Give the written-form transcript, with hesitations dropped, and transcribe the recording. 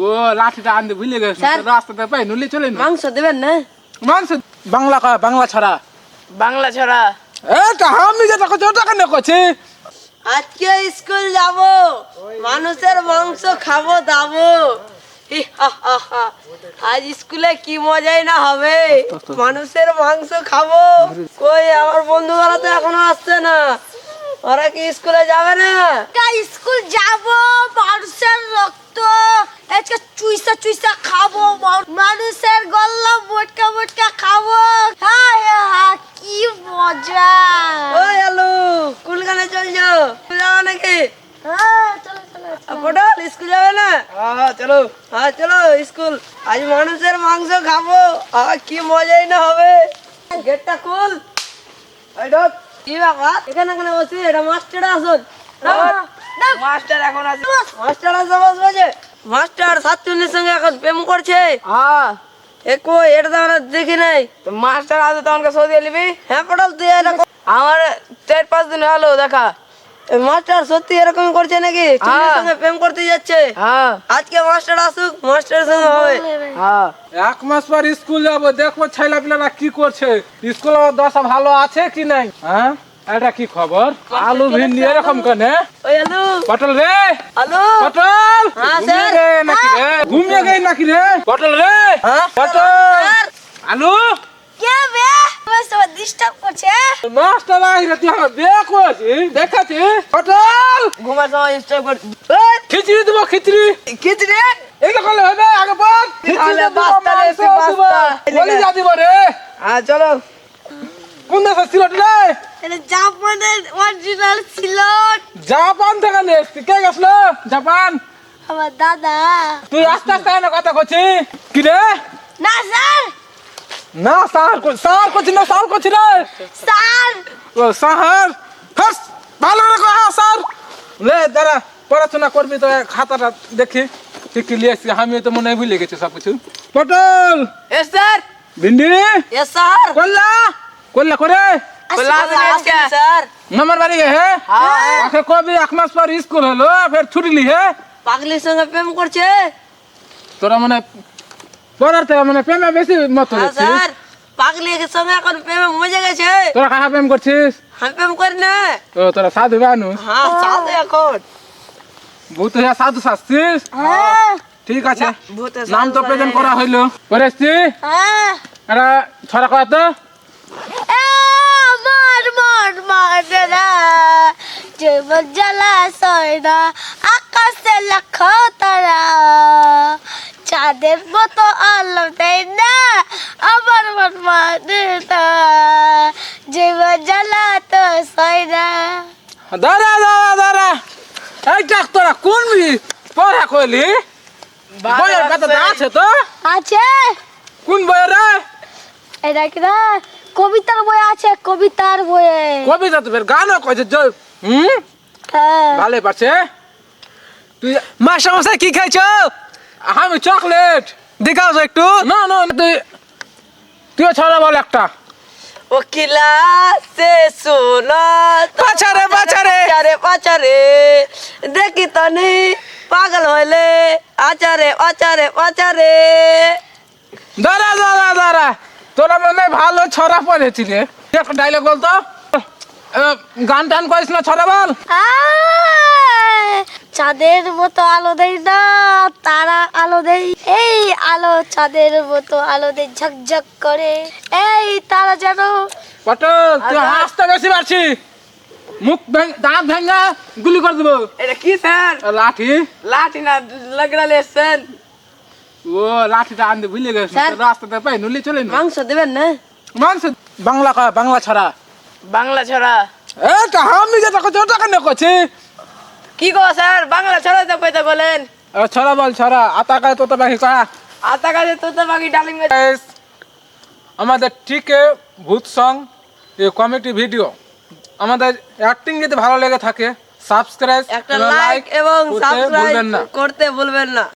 ও লাঠিটা আনতে ভুলে গেছে স্যার। রাস্তাতে পাই নলি চলে না মাংস দেবেন না? মাংস বাংলা ছড়া বাংলা ছড়া। এটা আমি যেটা করছি ওটা কেন করছি আজকে স্কুল যাব, মানুষের মাংস খাবো দাবো। হি হা হা হা। আজ স্কুলে কি মজাই না হবে, মানুষের মাংস খাবো। কই আমার বন্ধুরা তো এখনো আসছে না, ওরা কি স্কুলে যাবে না? স্কুল যাব, মানুষের রক্ত আজকে চুইসা চুইসা খাবো, মানুষের গল্লা মোটকা মোটকা খাবো। হায় হায় কি মজা। ওই আলু কোনখানে চলছো? স্কুল যাবে নাকি? হ্যাঁ চলো চলো পটল স্কুল যাবে না? চলো হ্যাঁ চলো স্কুল। আজ মানুষের মাংস খাবো, কি মজাই না হবে। গেটটা খুল। এই ঢোক। কি বাবা এখানে এখানে বসি, এটা মাস্টার আসুন। মাস্টার এখন আছে, মাস্টার আসে বসবে। মাস্টার ছাত্রীর সঙ্গে এখন প্রেম করছে। হ্যাঁ এ কই এটা তো আমরা দেখি নাই। মাস্টার আসে তখন সৌদি নিবি? হ্যাঁ পটল তুই আমার 4-5 দিন হলো দেখা। মাস্টার সত্যি এরকম করছে নাকি? ছেলের সঙ্গে প্রেম করতে যাচ্ছে। আজকে মাস্টার আসুক, মাস্টারের সঙ্গে হবে। এক মাস পর স্কুল যাবো, দেখবো ছেলে পিলারা কি করছে, স্কুল দশা ভালো আছে কি নাই। হ্যাঁ এটা কি খবর? আলু ভিন্ডি এরকম কেনে? ওই আলু পটল রে, আলু পটল হ্যাঁ, ঘুমিয়ে স্যার। গে নাকি রে? ঘুমিয়ে গে নাকি রে? পটল রে, পটল আলু কে বে আমার সব ডিস্টার্ব করছে। মাস্টার আই রে, তুই আমার বিয়ে করছিস দেখাচ্ছি। পটল ঘুমার সময় স্টপ কর। খিচড়ি দেবো, খিচড়ি খিচড়ি এইটা করলে হবে আগে বল। তাহলে বাস্তা রে, তুই বাস্তা। বলি যা দিব রে। চলো। কোন দেশে সিলট রে? এটা জাপানের অরিজিনাল সিলট। জাপান থেকে নে এসছি। কে গেছিল জাপান? আমার দাদা। তুই আস্তে আস্তে এনে কথা করছিস কি রে? না স্যার, না স্যার করছি না, স্যার করছি রে। স্যার ও স্যার হাস ভালো করে কহ স্যার। লে দাঁড়া, পড়াশোনা করবি তো খাতাটা দেখি কি কি লিয়েছি। আমি তো মনে হয় ভুলে গেছি সব কিছু। পটল এ স্যার। ভিন্ডি এ স্যার। করলা করলা করে স্যার মামার বাড়ি গে হে। আখে কবি এক মাস পর স্কুল হলো, ফের ছুটি লি হে। পাগলির সঙ্গে প্রেম করছে। তোরা মানে পড়ার থেকে মানে প্রেমে বেশি মত হ্যাঁ হচ্ছিস। স্যার, পাগলির সঙ্গে এখন প্রেমে মজে গেছে। তোরা কাহা প্রেম করছিস? আমি প্রেম করি না। ও তোরা সাধু মানুষ, হ্যাঁ সাথে এখন ভূত হইয়া সাধু শাস্তিস। হ্যাঁ ঠিক আছে, ভূতের নাম তো প্রেজেন্ট করা হইলো। পড়েছি হ্যাঁ এরা ছড়া করা তো। মার মার মারা জীবন জ্বালা সয়না আকাশে লাখ তারা চাঁদের মতো আলো দেয় না আমার মন মানে না জীবন জ্বালা তো সয়না। দাঁড়া দাঁড়া দাঁড়া, এই দেখ তোরা কোন পড়া কইলি? বইয়ের কথা আছে তো? আছে কোন বইয়ের রে? এটা কি না কবিতার বই আছে, কবিতার বইয়ে। কবিতা তো ফের গানও কইছে। হ্যাঁ ভালো পারছে। তুই মাস্টারমশাই কি খাইছো? আমি চকলেট দেখাও তো একটু। না না তুই ছড়া বল একটা। ও কিলাসে শোনা বাছারে, বাছারে। পাচারে পাচারে দেখি তনি পাগল হইলে আচারে আচারে আচারে। দাঁড়া দাঁড়া দাঁড়া, তোরা মনে হয় ভালো ছড়া পড়েছিস রে। একটা ডায়লগ বল তো। গান টান করিস না, ছড়া বল। চাঁদের মতো আলো দেয় না তারা আলো দেয়, এই আলো চাঁদের মতো আলো দেয় ঝকঝক করে, এই তারা যেন। পটল তুই হাসতে বেশি পারছি, মুখ দাঁত ভেঙে গুলি করে দেবো। এটা কি স্যার? লাঠি? লাঠি না লাগড়ালে এসছেন। ও লাঠিটা আনতে ভুলে গেছে স্যার। রাস্তাতে পাই নলি চলে না। মাংস দেবেন না? মাংস বাংলা ছড়া। বাংলা ছড়া। এটা আমি যেটা করছি ওটা কেন করছি? কি গো স্যার, বাংলা ছড়া তো কইতে বলেন। ছড়া বল ছড়া। আতা কায় তোতা পাখি কয়া। আতা গাছে তোতা পাখি ডালিম গাছে। Guys, আমাদের টিকে ভূত সং কমেডি ভিডিও আমাদের অ্যাক্টিং যদি ভালো লেগে থাকে সাবস্ক্রাইব একটা লাইক এবং করতে ভুলবেন সাবস্ক্রাইব না। করতে ভুলবেন না।